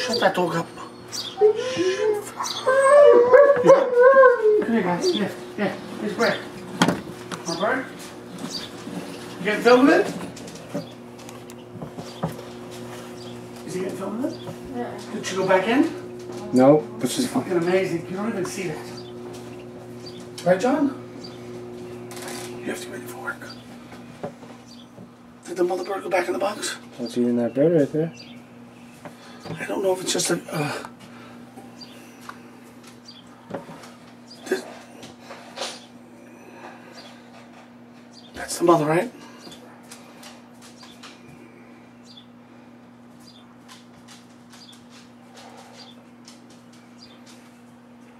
Shut that dog up. Come here, guys. Here. Here's Brett. My bird. You getting filmed with it? Is he getting filmed with it? Yeah. Did you go back in? No, This is fucking amazing. You don't even see that. Right, John? You have to be ready for work. Did the mother bird go back in the box? What's eating that bird right there? I don't know if it's just a... That's the mother, right?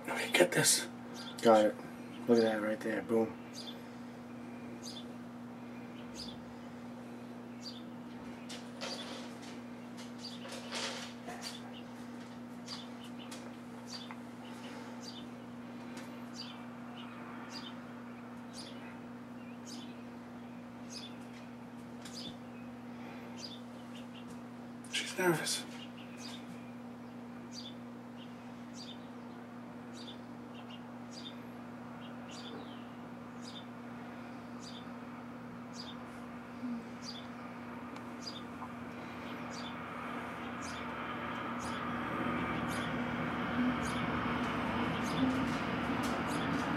Okay, get this. Got it. Look at that right there. Boom. She's nervous.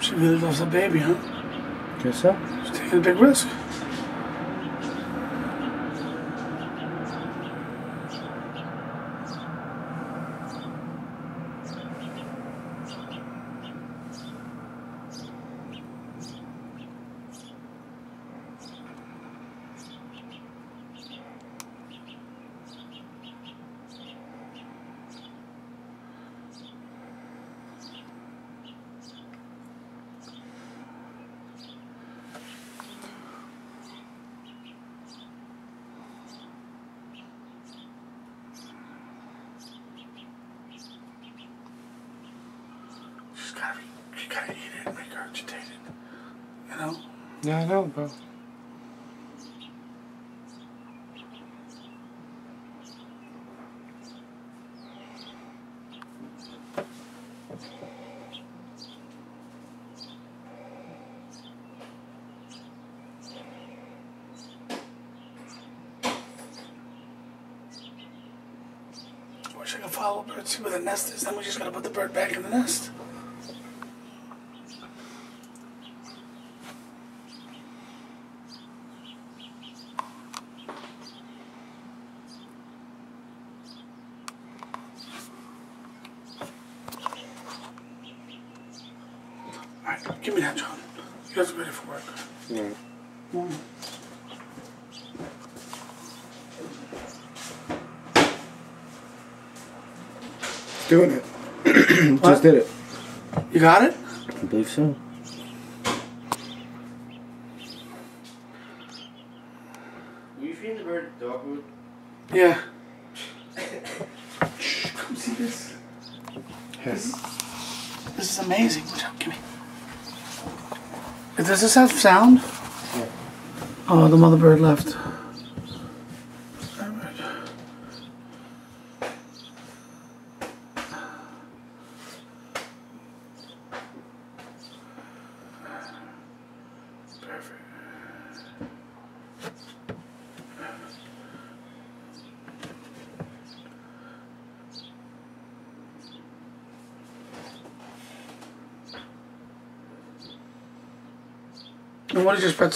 She really loves her baby, huh? Guess so. She's taking a big risk. She's gotta eat it and make her agitated. You know? Yeah, I know, bro. I wish I could follow a bird, see where the nest is. Then we just gotta put the bird back in the nest. Alright, give me that, John. You have to be ready for work. Yeah. Doing it. What? Just did it. You got it? I believe so. Were you feeding the bird dog food? Yeah. Shh, come see this. Yes. This is amazing. Watch out, give me. Does this have sound? Yeah. Oh, the mother bird left. Perfect. And what is your pet